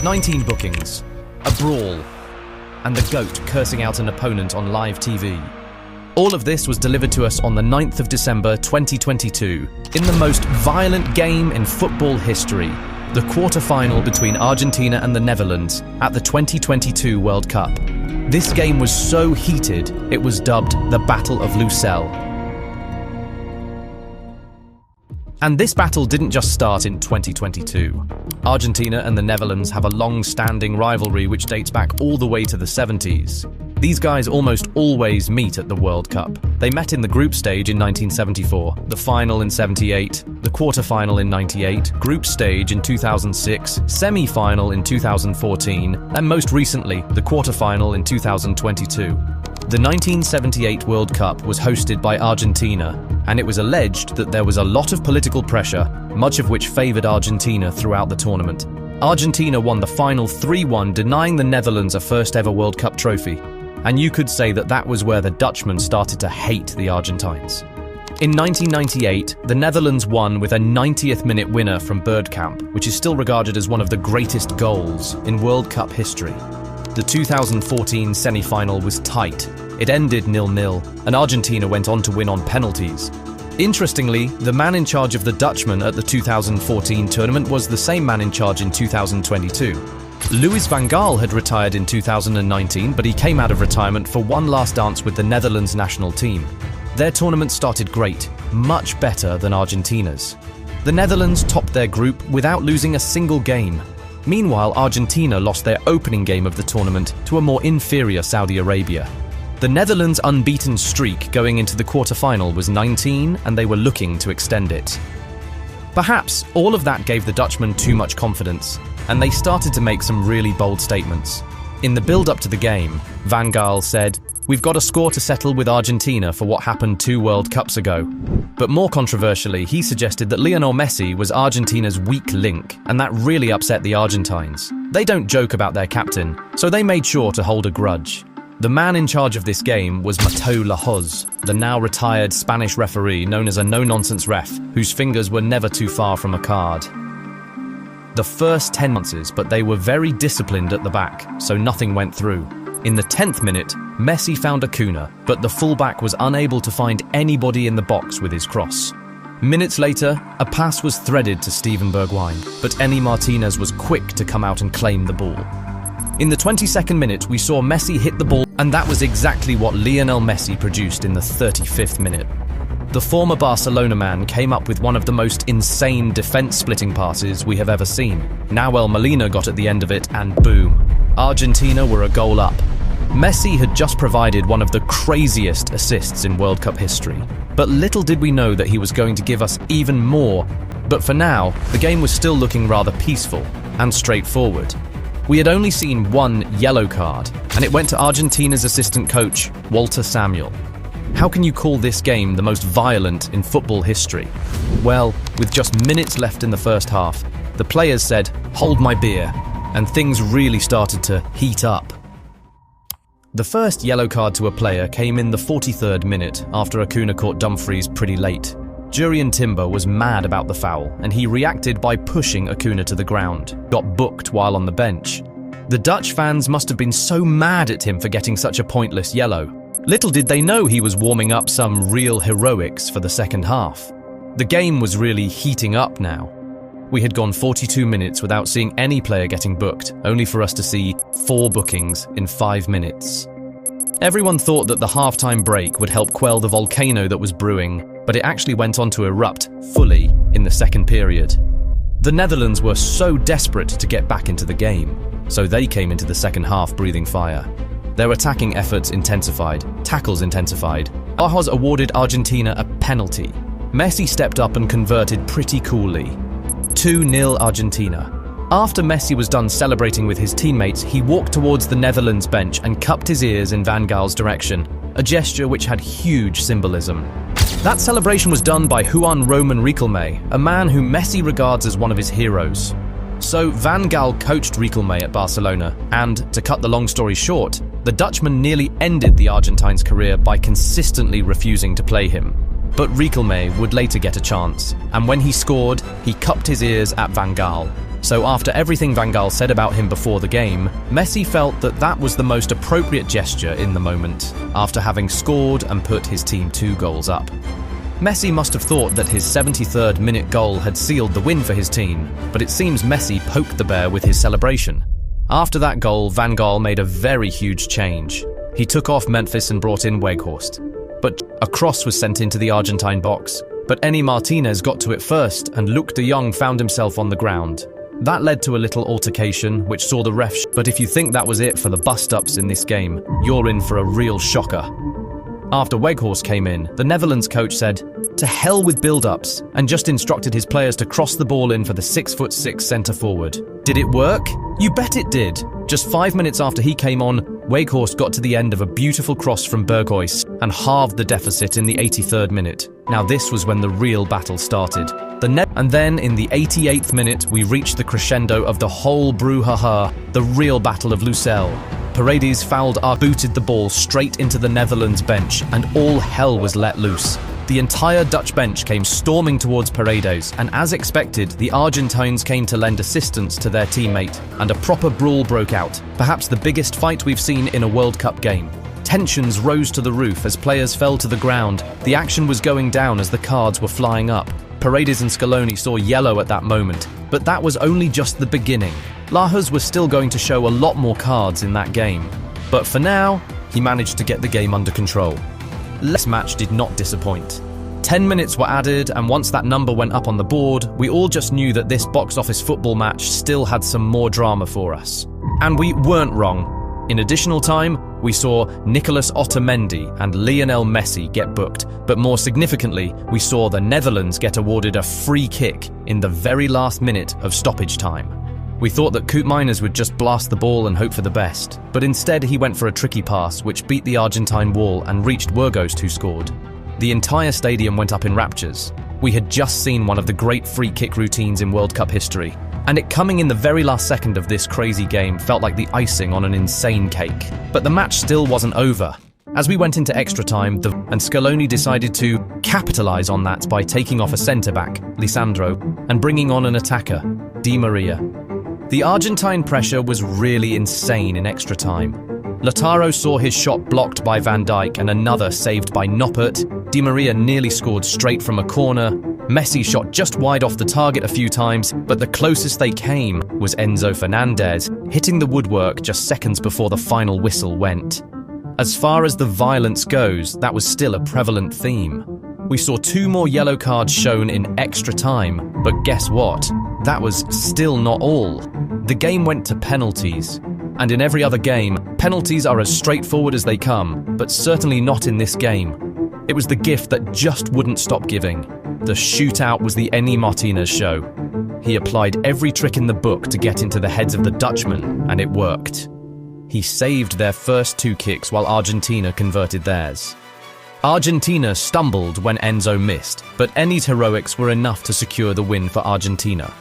19 bookings, a brawl, and the GOAT cursing out an opponent on live TV. All of this was delivered to us on the 9th of December 2022 in the most violent game in football history, the quarter-final between Argentina and the Netherlands at the 2022 World Cup. This game was so heated, it was dubbed the Battle of Lusail. And this battle didn't just start in 2022. Argentina and the Netherlands have a long-standing rivalry which dates back all the way to the 70s. These guys almost always meet at the World Cup. They met in the group stage in 1974, the final in 78, the quarter-final in 98, group stage in 2006, semi-final in 2014, and most recently, the quarter-final in 2022. The 1978 World Cup was hosted by Argentina, and it was alleged that there was a lot of political pressure, much of which favoured Argentina throughout the tournament. Argentina won the final 3-1, denying the Netherlands a first-ever World Cup trophy. And you could say that that was where the Dutchmen started to hate the Argentines. In 1998, the Netherlands won with a 90th minute winner from Bergkamp, which is still regarded as one of the greatest goals in World Cup history. The 2014 semi-final was tight. It ended 0-0, and Argentina went on to win on penalties. Interestingly, the man in charge of the Dutchmen at the 2014 tournament was the same man in charge in 2022. Louis van Gaal had retired in 2019, but he came out of retirement for one last dance with the Netherlands national team. Their tournament started great, much better than Argentina's. The Netherlands topped their group without losing a single game. Meanwhile, Argentina lost their opening game of the tournament to a more inferior Saudi Arabia. The Netherlands' unbeaten streak going into the quarter-final was 19, and they were looking to extend it. Perhaps all of that gave the Dutchmen too much confidence, and they started to make some really bold statements. In the build-up to the game, Van Gaal said, "We've got a score to settle with Argentina for what happened 2 World Cups ago." But more controversially, he suggested that Lionel Messi was Argentina's weak link, and that really upset the Argentines. They don't joke about their captain, so they made sure to hold a grudge. The man in charge of this game was Mateu Lahoz, the now retired Spanish referee known as a no-nonsense ref, whose fingers were never too far from a card. The first 10 months, but they were very disciplined at the back, so nothing went through. In the 10th minute, Messi found Acuna, but the fullback was unable to find anybody in the box with his cross. Minutes later, a pass was threaded to Steven Bergwijn, but Emi Martinez was quick to come out and claim the ball. In the 22nd minute, we saw Messi hit the ball, and that was exactly what Lionel Messi produced in the 35th minute. The former Barcelona man came up with one of the most insane defense-splitting passes we have ever seen. Nahuel Molina got at the end of it, and boom, Argentina were a goal up. Messi had just provided one of the craziest assists in World Cup history, but little did we know that he was going to give us even more. But for now, the game was still looking rather peaceful and straightforward. We had only seen one yellow card, and it went to Argentina's assistant coach, Walter Samuel. How can you call this game the most violent in football history? Well, with just minutes left in the first half, the players said, "Hold my beer," and things really started to heat up. The first yellow card to a player came in the 43rd minute after Acuna caught Dumfries pretty late. Jurrien Timber was mad about the foul, and he reacted by pushing Acuna to the ground, got booked while on the bench. The Dutch fans must have been so mad at him for getting such a pointless yellow. Little did they know he was warming up some real heroics for the second half. The game was really heating up now. We had gone 42 minutes without seeing any player getting booked, only for us to see 4 bookings in 5 minutes. Everyone thought that the halftime break would help quell the volcano that was brewing, but it actually went on to erupt fully in the second period. The Netherlands were so desperate to get back into the game, so they came into the second half breathing fire. Their attacking efforts intensified, tackles intensified. Lahoz awarded Argentina a penalty. Messi stepped up and converted pretty coolly. 2-0 Argentina. After Messi was done celebrating with his teammates, he walked towards the Netherlands bench and cupped his ears in Van Gaal's direction, a gesture which had huge symbolism. That celebration was done by Juan Roman Riquelme, a man who Messi regards as one of his heroes. So Van Gaal coached Riquelme at Barcelona, and, to cut the long story short, the Dutchman nearly ended the Argentines' career by consistently refusing to play him. But Riquelme would later get a chance, and when he scored, he cupped his ears at Van Gaal, So after everything Van Gaal said about him before the game, Messi felt that that was the most appropriate gesture in the moment, after having scored and put his team 2 goals up. Messi must have thought that his 73rd minute goal had sealed the win for his team, but it seems Messi poked the bear with his celebration. After that goal, Van Gaal made a very huge change. He took off Memphis and brought in Weghorst. But a cross was sent into the Argentine box, but Emi Martinez got to it first and Luc de Jong found himself on the ground. That led to a little altercation, which saw the ref. But if you think that was it for the bust-ups in this game, you're in for a real shocker. After Weghorst came in, the Netherlands coach said, "To hell with build-ups," and just instructed his players to cross the ball in for the 6'6" centre-forward. Did it work? You bet it did. Just 5 minutes after he came on, Weghorst got to the end of a beautiful cross from Berghuis and halved the deficit in the 83rd minute. Now this was when the real battle started. And then in the 88th minute, we reached the crescendo of the whole brouhaha, the real Battle of Lusail. Paredes fouled booted the ball straight into the Netherlands bench, and all hell was let loose. The entire Dutch bench came storming towards Paredes, and as expected, the Argentines came to lend assistance to their teammate, and a proper brawl broke out, perhaps the biggest fight we've seen in a World Cup game. Tensions rose to the roof as players fell to the ground. The action was going down as the cards were flying up. Paredes and Scaloni saw yellow at that moment, but that was only just the beginning. Lahoz was still going to show a lot more cards in that game. But for now, he managed to get the game under control. This match did not disappoint. 10 minutes were added, and once that number went up on the board, we all just knew that this box office football match still had some more drama for us. And we weren't wrong. In additional time, we saw Nicolas Otamendi and Lionel Messi get booked, but more significantly, we saw the Netherlands get awarded a free kick in the very last minute of stoppage time. We thought that Koopmeiners would just blast the ball and hope for the best, but instead he went for a tricky pass which beat the Argentine wall and reached Weghorst, who scored. The entire stadium went up in raptures. We had just seen one of the great free kick routines in World Cup history, and it coming in the very last second of this crazy game felt like the icing on an insane cake. But the match still wasn't over. As we went into extra time, and Scaloni decided to capitalise on that by taking off a centre-back, Lisandro, and bringing on an attacker, Di Maria. The Argentine pressure was really insane in extra time. Lautaro saw his shot blocked by Van Dijk and another saved by Noppert. Di Maria nearly scored straight from a corner. Messi shot just wide off the target a few times, but the closest they came was Enzo Fernandez, hitting the woodwork just seconds before the final whistle went. As far as the violence goes, that was still a prevalent theme. We saw 2 more yellow cards shown in extra time, but guess what? That was still not all. The game went to penalties. And in every other game, penalties are as straightforward as they come, but certainly not in this game. It was the gift that just wouldn't stop giving. The shootout was the Emi Martinez show. He applied every trick in the book to get into the heads of the Dutchmen, and it worked. He saved their first 2 kicks while Argentina converted theirs. Argentina stumbled when Enzo missed, but Eni's heroics were enough to secure the win for Argentina.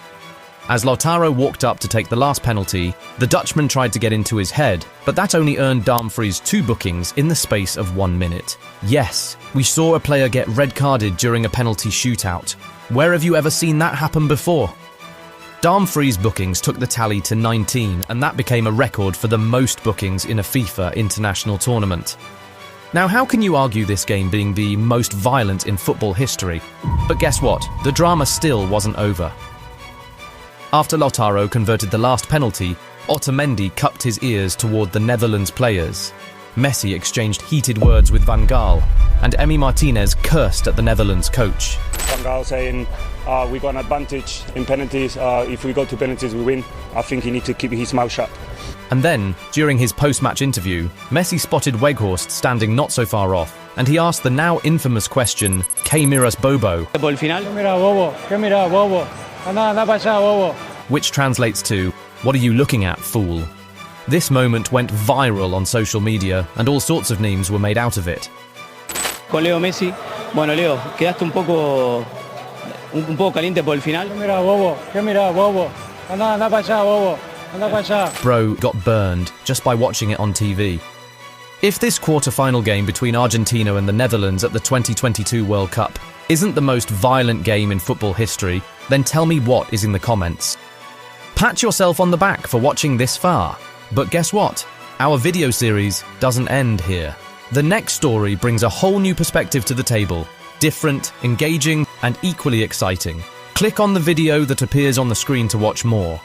As Lautaro walked up to take the last penalty, the Dutchman tried to get into his head, but that only earned Dumfries 2 bookings in the space of 1 minute. Yes, we saw a player get red-carded during a penalty shootout. Where have you ever seen that happen before? Dumfries' bookings took the tally to 19, and that became a record for the most bookings in a FIFA international tournament. Now, how can you argue this game being the most violent in football history? But guess what? The drama still wasn't over. After Lautaro converted the last penalty, Otamendi cupped his ears toward the Netherlands players. Messi exchanged heated words with Van Gaal, and Emi Martinez cursed at the Netherlands coach. Van Gaal saying, we got an advantage in penalties, if we go to penalties we win. I think he needs to keep his mouth shut. And then, during his post-match interview, Messi spotted Weghorst standing not so far off, and he asked the now infamous question, ¿Qué miras, bobo? Which translates to, what are you looking at, fool? This moment went viral on social media, and all sorts of memes were made out of it. Con Leo Messi, bueno Leo, quedaste un poco caliente por el final. ¿Qué mira, bobo? Anda para allá, bobo. Anda para allá. Bro got burned just by watching it on TV. If this quarter-final game between Argentina and the Netherlands at the 2022 World Cup isn't the most violent game in football history, then tell me what is in the comments. Pat yourself on the back for watching this far. But guess what? Our video series doesn't end here. The next story brings a whole new perspective to the table. Different, engaging, and equally exciting. Click on the video that appears on the screen to watch more.